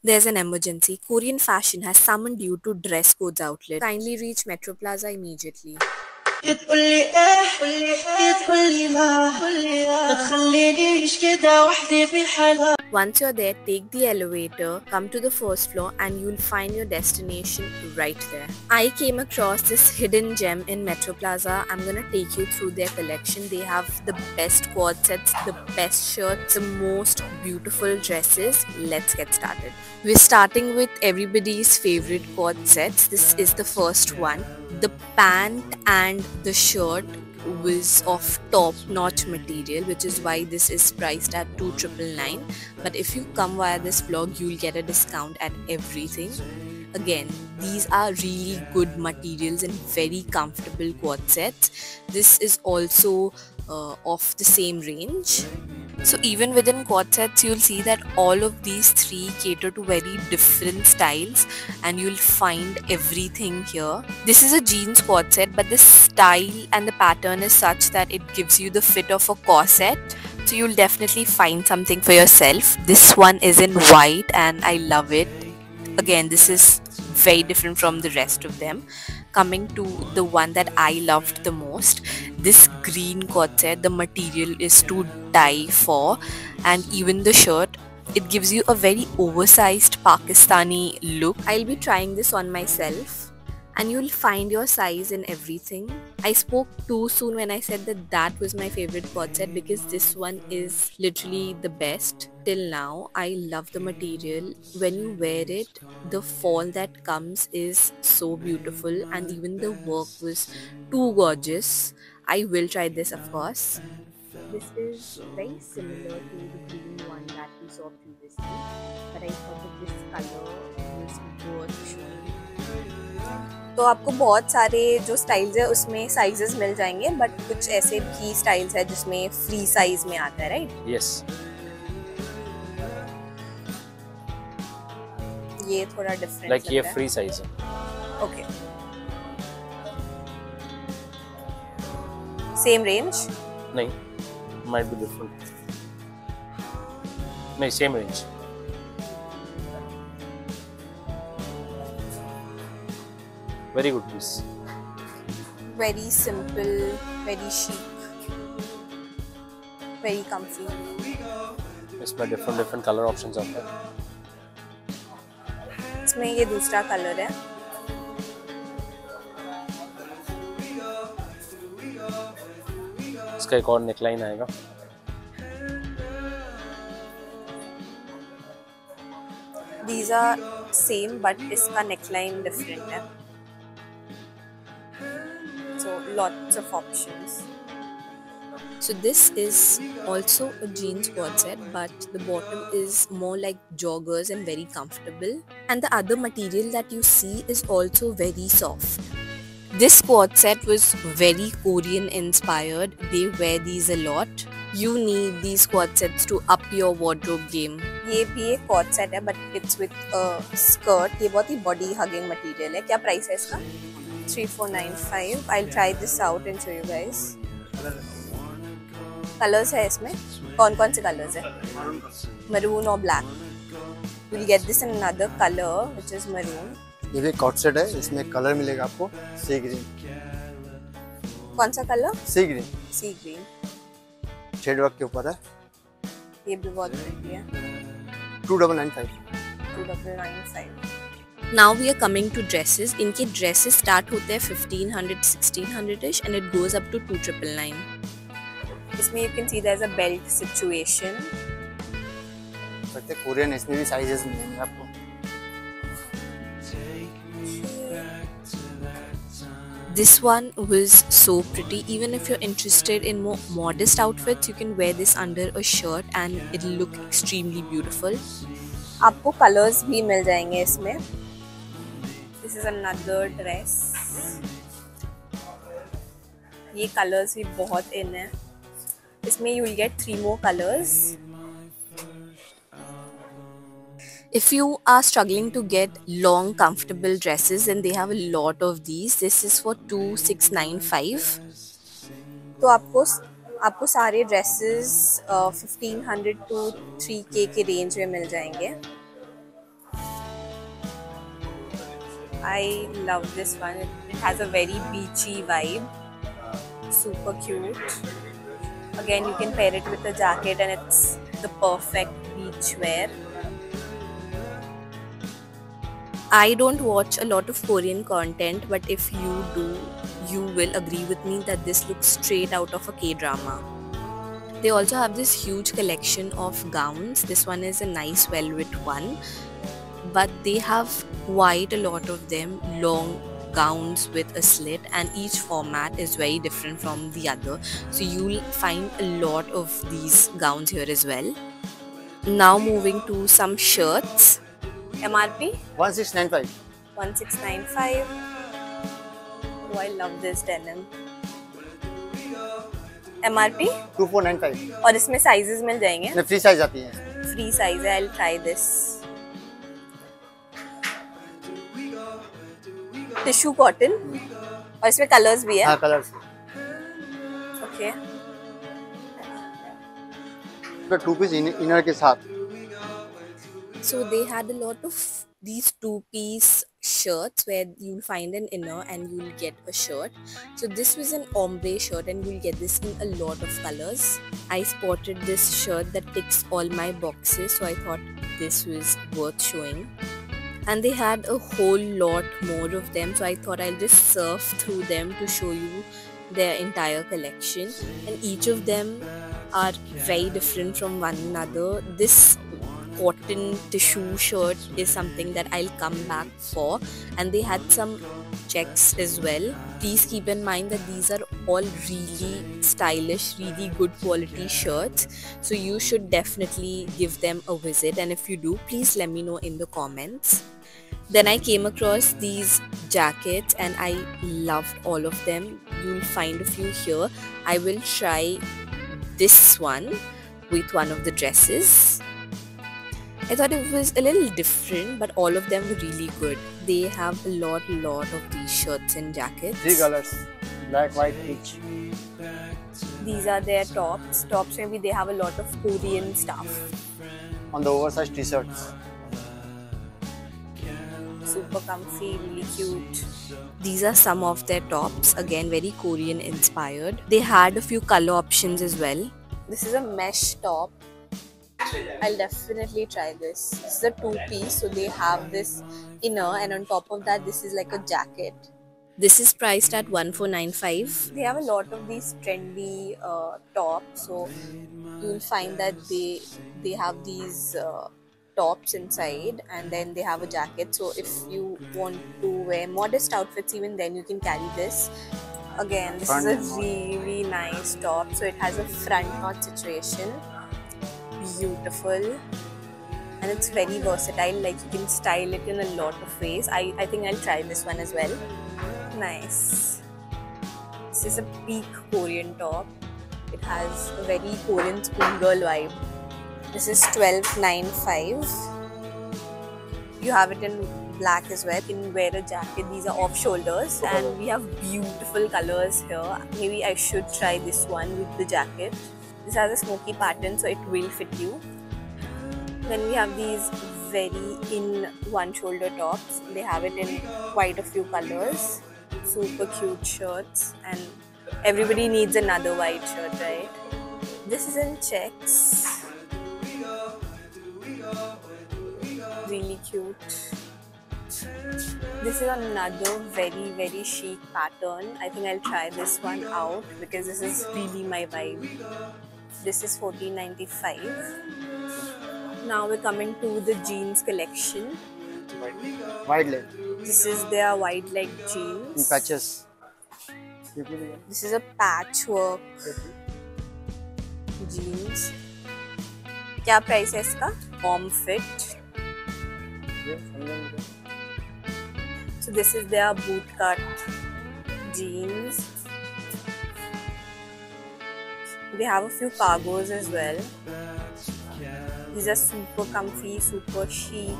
There's an emergency. Korean fashion has summoned you to Dress Codes outlet. Kindly reach Metro Plaza immediately. تقولي ايه تقولي ما تخلينيش كده وحدي في حالها. Once you're there, take the elevator, come to the first floor, and you'll find your destination right there. I came across this hidden gem in Metro Plaza. I'm gonna take you through their collection. They have the best quad sets, the best shirts, the most beautiful dresses. Let's get started. We're starting with everybody's favorite quad sets. This is the first one. The pant and the shirt was of top-notch material, which is why this is priced at 2,999. But if you come via this vlog, you'll get a discount at everything. Again, these are really good materials and very comfortable quad sets. This is also of the same range. So even within quad sets, you'll see that all of these three cater to very different styles, and you'll find everything here. This is a jeans quad set, but the style and the pattern is such that it gives you the fit of a corset. So you'll definitely find something for yourself. This one is in white and I love it. Again, this is very different from the rest of them. Coming to the one that I loved the most, this green quad set, the material is to die for, and even the shirt, it gives you a very oversized Pakistani look. I'll be trying this on myself and you'll find your size in everything. I spoke too soon when I said that that was my favorite quad set, because this one is literally the best till now. I love the material. When you wear it, the fall that comes is so beautiful, and even the work was too gorgeous. I will try this, of course. This is very similar to the green one that we saw previously, but I thought that this color was worth showing. तो आपको बहुत सारे जो styles है उसमें sizes मिल जाएंगे, but कुछ ऐसे भी स्टाइल्स है जिसमें फ्री साइज में आता है, राइट? यस। ये थोड़ा डिफरेंट लाइक ये फ्री साइज है। Okay, same range? नहीं, माइट बी डिफरेंट। नहीं, same range. Very good piece. Very simple, very chic, very comfy. इसमें different color options आते हैं। इसमें ये दूसरा कलर है। इसका एक और नेकलाइन आएगा। These are same, but इसका नेकलाइन डिफरेंट है। So lots of options. So this is also a jeans quad set, but the bottom is more like joggers and very comfortable, and the other material that you see is also very soft. This quad set was very Korean inspired. They wear these a lot. You need these quad sets to up your wardrobe game. ये भी एक quad set है, but it's with a skirt. ये बहुत ही body hugging material है. क्या price है इसका? 3495. I'll try this out and show you guys. Colours है इसमें। कौन कौन से कलर्स है? मरून और black. You'll get this in another color which is maroon. ये भी कॉट सेट है, इसमें कलर मिलेगा आपको सी ग्रीन। कौन सा कलर? सी ग्रीन। सी ग्रीन। शेड वर्क के ऊपर है। ये भी बहुत प्रिटी है। 2995। 2995. Now we are coming to dresses. इनके dresses start होते हैं 1500, 1600ish and it goes up to 2999. इसमें you can see there's a belt situation. सकते कोरियन, इसमें भी साइजेस मिलेंगे आपको। This one was so pretty. Even if you're interested in more modest outfits, you can wear this under a shirt and it'll look extremely beautiful. आपको colours भी मिल जाएंगे इसमें. This is another dress. ये colours भी बहुत इन है. इसमें you will get 3 more colors. If you are struggling to get long comfortable dresses, then they have a lot of these. This is for 2695. तो आपको सारे ड्रेसेस 1500 to 3K के range में मिल जाएंगे. I love this one. It has a very beachy vibe. Super cute. Again, you can pair it with a jacket and it's the perfect beach wear. I don't watch a lot of Korean content, but if you do, you will agree with me that this looks straight out of a K-drama. They also have this huge collection of gowns. This one is a nice velvet one, but they have quite a lot of them, long gowns with a slit, and each format is very different from the other. So you'll find a lot of these gowns here as well. Now moving to some shirts. MRP? 1695. 1695. Oh, I love this denim. MRP? 2495. और इसमें sizes मिल जाएंगे? Free size आती है. Free size है. I'll try this. Tissue cotton. और इसमें colors भी है? हाँ, कलर्स. Okay. तो 2 पीस इनर के साथ. So they had a lot of these 2-piece shirts where you'll find an inner and you'll get a shirt. So this was an ombre shirt and you'll get this in a lot of colors. I spotted this shirt that ticks all my boxes, so I thought this was worth showing. And they had a whole lot more of them, so I thought I'll just surf through them to show you their entire collection. And each of them are very different from one another. This cotton tissue shirt is something that I'll come back for, and they had some checks as well. Please keep in mind that these are all really stylish, really good quality shirts, so you should definitely give them a visit, and if you do, please let me know in the comments. Then I came across these jackets and I loved all of them. You'll find a few here. I will try this one with one of the dresses. I thought it was a little different, but all of them were really good. They have a lot of these shirts and jackets. 3 colors, black, white, peach. These are their tops. Tops maybe they have a lot of Korean stuff. On the oversized t-shirts. Super comfy, really cute. These are some of their tops. Again, very Korean inspired. They had a few color options as well. This is a mesh top. I'll definitely try this. This is a 2-piece, so they have this inner, and on top of that, this is like a jacket. This is priced at 1495. They have a lot of these trendy tops, so you'll find that they have these tops inside, and then they have a jacket. So if you want to wear modest outfits, even then you can carry this. Again, this is a really nice top. So it has a front knot situation. Beautiful, and it's very versatile, like you can style it in a lot of ways. I think I'll try this one as well. Nice. This is a peak Korean top. It has a very Korean school girl vibe. This is 1295. You have it in black as well. You can wear a jacket. These are off shoulders, and we have beautiful colors here. Maybe I should try this one with the jacket. This has a smoky pattern, so it will fit you. Then we have these very in one shoulder tops. They have it in quite a few colors. Super cute shirts, and everybody needs another white shirt, right? This is in checks. Really cute. This is another very chic pattern. I think I'll try this one out because this is really my vibe. This is 1495. Now we're coming to the jeans collection. Wide leg. This is their wide leg jeans. In patches. This is a patchwork jeans. क्या price है इसका? Form fit. So this is their boot cut jeans. They have a few cargos as well. These are super comfy, super chic.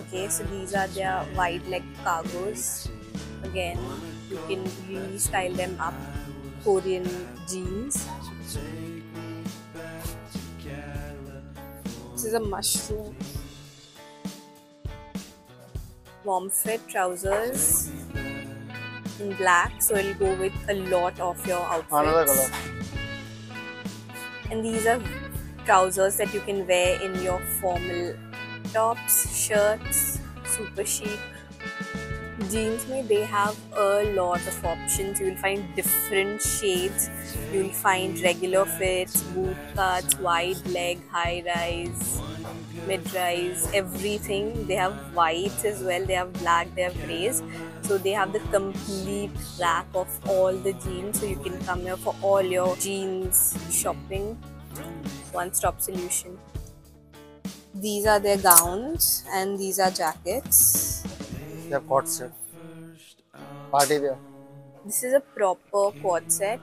Okay, so these are their wide leg cargos. Again, you can really style them up. Korean jeans. This is a mushroom. warm fit trousers in black, so it'll go with a lot of your Another outfits. color. And these are trousers that you can wear in your formal tops, shirts, super chic. Jeans mein they have a lot of options. You will find different shades. You will find regular fits, boot cuts, wide leg, high rise, mid rise, everything. They have whites as well. They have black. They have grays. So they have the complete rack of all the jeans. So you can come here for all your jeans shopping. One-stop solution. These are their gowns and these are jackets. They have quad set. Party wear. This is a proper quad set.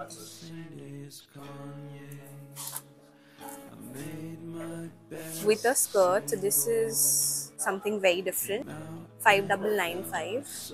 With a skirt, so this is something very different. 5995.